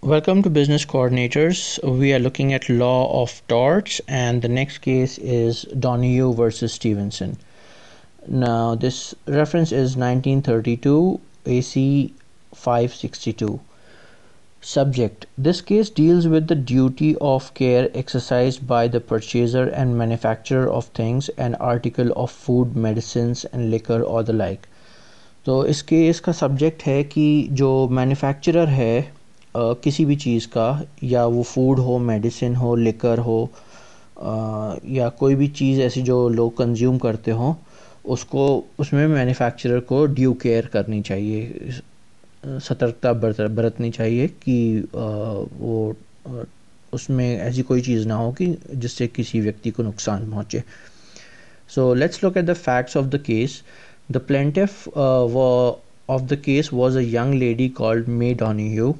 Welcome to Business Coordinators. We are looking at law of torts, and the next case is Donohue versus Stevenson. Now, this reference is 1932 AC 562. Subject: this case deals with the duty of care exercised by the purchaser and manufacturer of things and article of food, medicines and liquor or the like. तो इस case का subject है कि जो manufacturer है किसी भी चीज़ का, या वो फूड हो, मेडिसिन हो, लिकर हो, या कोई भी चीज़ ऐसी जो लोग कंज्यूम करते हों, उसको उसमें मैन्युफैक्चरर को ड्यू केयर करनी चाहिए, सतर्कता बरतनी चाहिए कि वो उसमें ऐसी कोई चीज़ ना हो कि जिससे किसी व्यक्ति को नुकसान पहुँचे. So let's look at the facts of the case. The plaintiff of the case was a young lady called May Donohue.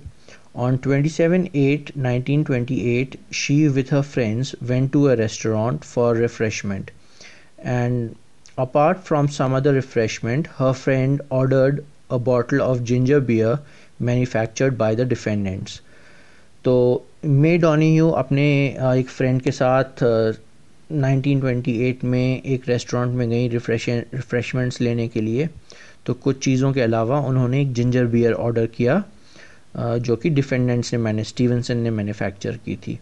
On 27/8/1928, she with her friends went to a restaurant for refreshment. And apart from some other refreshment, her friend ordered a bottle of ginger beer manufactured by the defendants. तो मे डॉनिह्यू अपने एक friend के साथ 1928 में एक restaurant में गई रिफ़्रेशमेंट्स लेने के लिए. तो कुछ चीज़ों के अलावा उन्होंने एक जिंजर बियर ऑर्डर किया जो कि डिफेंडेंट्स ने स्टीवनसन ने मैन्युफैक्चर की थी.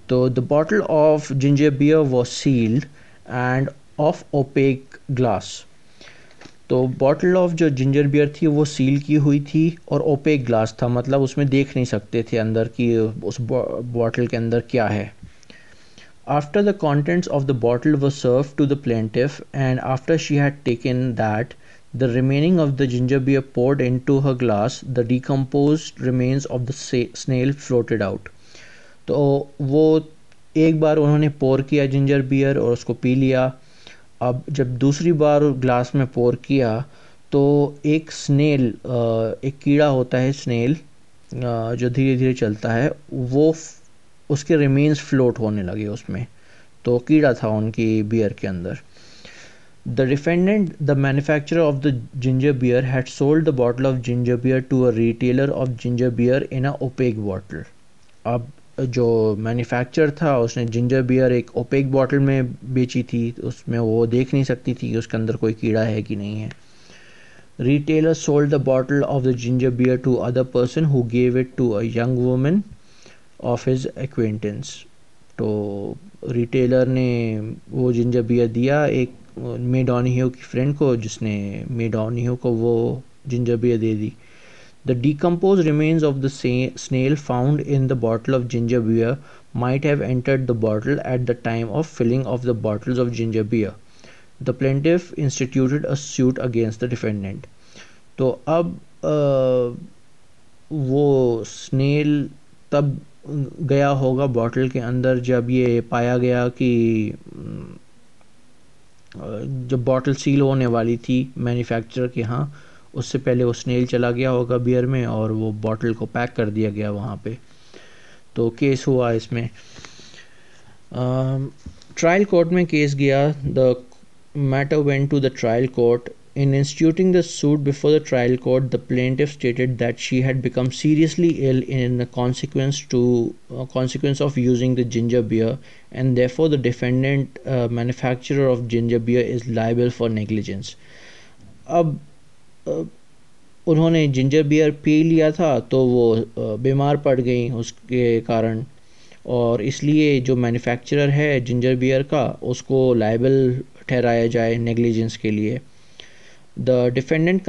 तो the bottle of ginger beer was sealed and of opaque glass. तो बॉटल ऑफ जो जिंजर बियर थी वो सील की हुई थी और ओपेक ग्लास था, मतलब उसमें देख नहीं सकते थे अंदर कि उस बॉटल के अंदर क्या है. After the contents of the bottle were served to the plaintiff, and after she had taken that, the remaining of the ginger beer poured into her glass, the decomposed remains of the snail floated out. तो वो एक बार उन्होंने पोर किया ginger beer और उसको P लिया. अब जब दूसरी बार ग्लास में पोर किया तो एक स्नेल, एक कीड़ा होता है स्नेल जो धीरे धीरे चलता है, वो उसके रिमेन्स फ्लोट होने लगे उसमें. तो कीड़ा था उनकी बियर के अंदर. The defendant, the manufacturer of the ginger beer, had sold the bottle of ginger beer to a retailer of ginger beer in a opaque bottle. अब जो मैन्युफैक्चरर था उसने जिंजर बियर एक ओपेक बॉटल में बेची थी, उसमें वो देख नहीं सकती थी कि उसके अंदर कोई कीड़ा है कि नहीं है. Retailer sold the bottle of the ginger beer to other person who gave it to a young woman of his acquaintance. तो रिटेलर ने वो जिंजर बियर दिया एक मे डॉनिह्यू की फ्रेंड को, जिसने मे डॉनिह्यू को वो जिंजर बियर दे दी. The decomposed remains of the snail found in the bottle of ginger beer might have entered the bottle at the time of filling of the bottles of ginger beer. The plaintiff instituted a suit against the defendant. तो अब वो snail तब गया होगा bottle के अंदर जब ये पाया गया कि जब बॉटल सील होने वाली थी मैन्युफैक्चरर के यहाँ, उससे पहले वो स्नेल चला गया होगा बियर में और वो बॉटल को पैक कर दिया गया वहाँ पे. तो केस हुआ इसमें. ट्रायल कोर्ट में केस गया. The matter went to the trial court. In instituting the suit before the trial court, the plaintiff stated that she had become seriously ill in the consequence of using the ginger beer, and therefore the defendant, manufacturer of ginger beer, is liable for negligence. अब उन्होंने ginger beer P लिया था तो वो बीमार पड़ गई उसके कारण, और इसलिए जो मैन्युफैक्चरर है जिंजर बियर का उसको लायबल ठहराया जाए नेग्लिजेंस के लिए. The defendant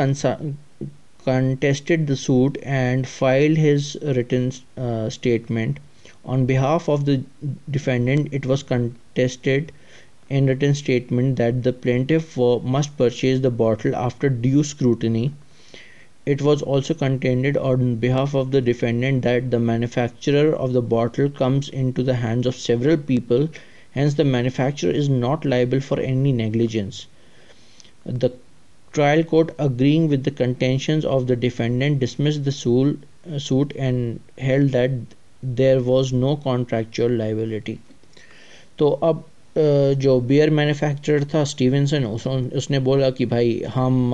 contested the suit and filed his written statement. On behalf of the defendant, it was contested in written statement that the plaintiff must purchase the bottle after due scrutiny. It was also contended on behalf of the defendant that the manufacturer of the bottle comes into the hands of several people, hence the manufacturer is not liable for any negligence. The trial court, agreeing with the contentions of the defendant, dismissed the suit and held that there was no contractual liability. तो अब जो beer manufacturer था Stevenson, उसने बोला कि भाई हम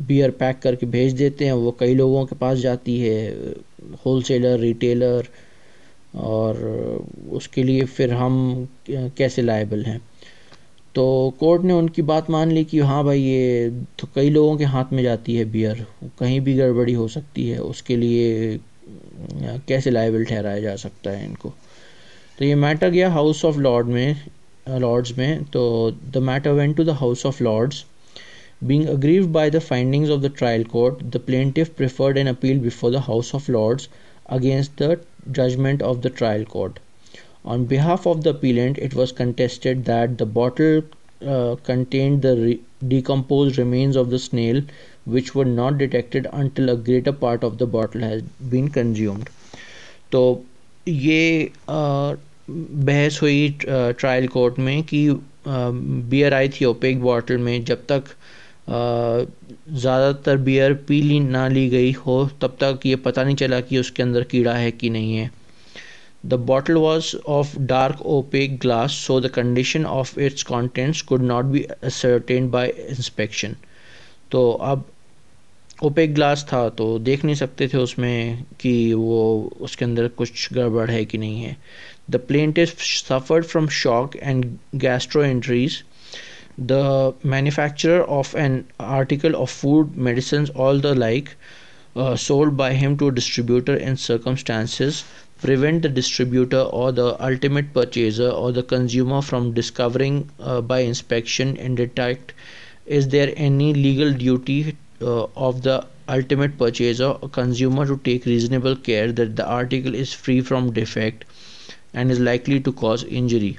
beer pack करके भेज देते हैं, वो कई लोगों के पास जाती है, होलसेलर, रिटेलर, और उसके लिए फिर हम कैसे लायबल हैं। तो कोर्ट ने उनकी बात मान ली कि हाँ भाई, ये तो कई लोगों के हाथ में जाती है बियर, कहीं भी गड़बड़ी हो सकती है, उसके लिए कैसे लायबल ठहराया जा सकता है इनको। तो ये मैटर गया हाउस ऑफ लॉर्ड्स में। तो the matter went to the House of Lords. Being aggrieved by the findings of the trial court, the plaintiff preferred an appeal before the House of Lords against the judgment of the trial court. On behalf of the appellant, it was contested that the bottle contained the decomposed remains of the snail, which were not detected until a greater part of the bottle has been consumed. तो ये बहस हुई trial court में कि beer आई थी OPEC bottle में, जब तक ज़्यादातर बियर पी ली ना ली गई हो तब तक ये पता नहीं चला कि उसके अंदर कीड़ा है कि नहीं है। The bottle was of dark opaque glass, so the condition of its contents could not be ascertained by inspection. तो अब ओपेक ग्लास था तो देख नहीं सकते थे उसमें कि वो उसके अंदर कुछ गड़बड़ है कि नहीं है। The plaintiff suffered from shock and gastroenteritis. The manufacturer of an article of food, medicines, all the like, sold by him to a distributor in circumstances prevent the distributor or the ultimate purchaser or the consumer from discovering by inspection and detect is there any legal duty of the ultimate purchaser or consumer to take reasonable care that the article is free from defect and is likely to cause injury.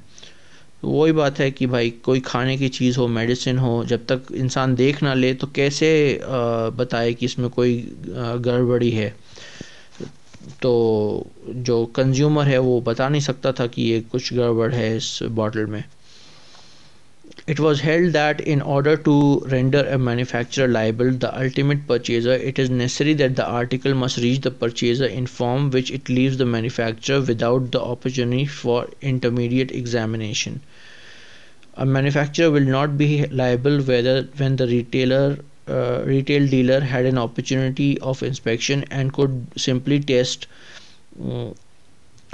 वही बात है कि भाई कोई खाने की चीज़ हो, medicine हो, जब तक इंसान देख ना ले तो कैसे बताए कि इसमें कोई गड़बड़ी है। तो जो कंज्यूमर है वो बता नहीं सकता था कि ये कुछ गड़बड़ है इस बॉटल में। It was held that in order to render a manufacturer liable, the ultimate purchaser, it is necessary that the article must reach the purchaser in form which it leaves the manufacturer without the opportunity for intermediate examination. A manufacturer will not be liable whether when the retail dealer had an opportunity of inspection and could simply test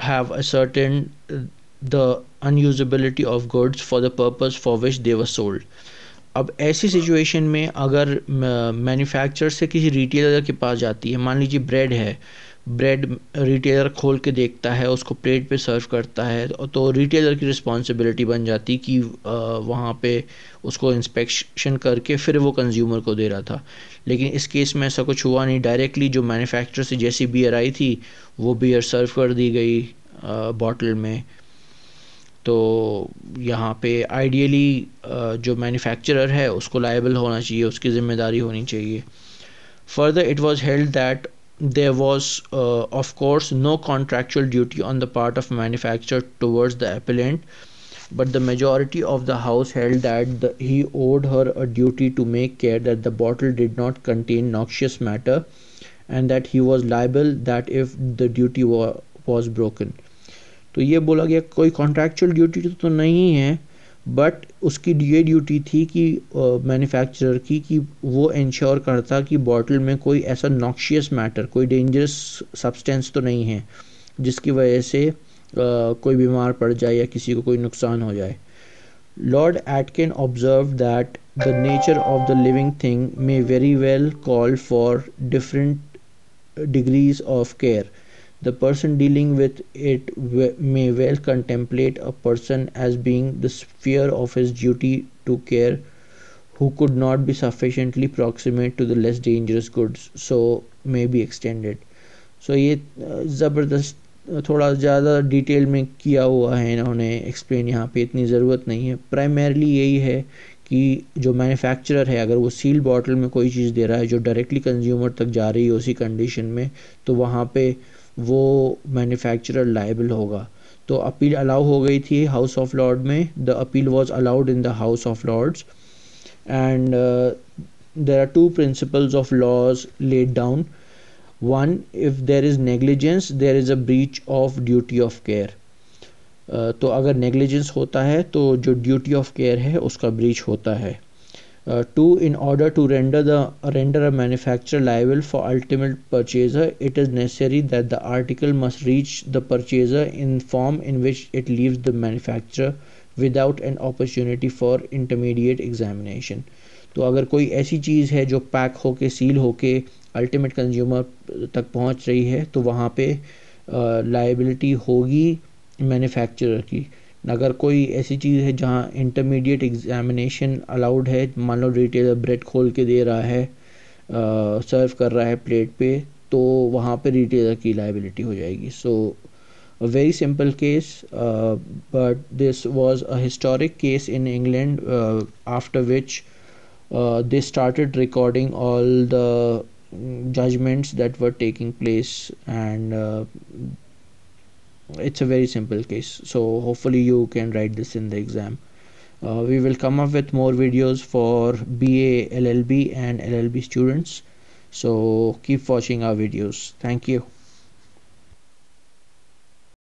have ascertained the unusability of goods for the purpose for which they were sold. अब ऐसी situation में अगर manufacturer से किसी retailer के पास जाती है, मान लीजिए ब्रेड है, ब्रेड रिटेलर खोल के देखता है, उसको प्लेट पे सर्व करता है, तो रिटेलर की रिस्पॉन्सिबिलिटी बन जाती कि वहाँ पे उसको इंस्पेक्शन करके फिर वो कंज्यूमर को दे रहा था। लेकिन इस केस में ऐसा कुछ हुआ नहीं, डायरेक्टली जो मैन्युफैक्चरर से जैसी बियर आई थी वो बियर सर्व कर दी गई बॉटल में। तो यहाँ पे आइडियली जो मैन्युफैक्चरर है उसको लायबल होना चाहिए, उसकी ज़िम्मेदारी होनी चाहिए। Further it was held that there was of course no contractual duty on the part of manufacturer towards the appellant, but the majority of the house held that he owed her a duty to make care that the bottle did not contain noxious matter and that he was liable that if the duty was broken. तो ये बोला गया कोई contractual duty तो नहीं है, but उसकी ये ड्यूटी थी कि मैन्युफैक्चरर की कि वो इंश्योर करता कि बॉटल में कोई ऐसा नॉक्शियस मैटर, कोई डेंजरस सब्सटेंस तो नहीं है जिसकी वजह से कोई बीमार पड़ जाए या किसी को कोई नुकसान हो जाए। Lord Atkin observe that the nature of the living thing may very well call for different degrees of care. The person dealing with it may well contemplate a person as being the sphere of his duty to care who could not be sufficiently proximate to the less dangerous goods, so may be extended. So ये ज़बरदस्त थोड़ा ज़्यादा detail में किया हुआ है इन्होंने explain, यहाँ पे इतनी ज़रूरत नहीं है। प्राइमरली यही है कि जो मैन्युफैक्चरर है अगर वो सील बॉटल में कोई चीज़ दे रहा है जो डायरेक्टली कंज्यूमर तक जा रही है उसी कंडीशन में, तो वहाँ पे वो मैन्युफैक्चरर लायबल होगा। तो अपील अलाउ हो गई थी हाउस ऑफ लॉर्ड में। The appeal was allowed in the House of Lords and there are two principles of laws laid down. One, if there is negligence there is a breach of duty of care. तो अगर negligence होता है तो जो duty of care है उसका breach होता है। Two, in order to render a manufacturer liable for ultimate purchaser, it is necessary that the article must reach the purchaser in form in which it leaves the manufacturer without an opportunity for intermediate examination। तो अगर कोई ऐसी चीज़ है जो pack होके seal होके ultimate consumer तक पहुंच रही है तो वहाँ पे लाइबिलिटी होगी मैन्युफैक्चरर की। अगर कोई ऐसी चीज़ है जहाँ इंटरमीडिएट एग्जामिनेशन अलाउड है, मान लो रिटेलर ब्रेड खोल के दे रहा है, सर्व कर रहा है प्लेट पे, तो वहाँ पे रिटेलर की लाइबिलिटी हो जाएगी। सो a very simple case, but this was a historic case in England, after which they started recording all the judgments that were taking place, and it's a very simple case. So hopefully you can write this in the exam. We will come up with more videos for BA, LLB and LLB students. So keep watching our videos. Thank you.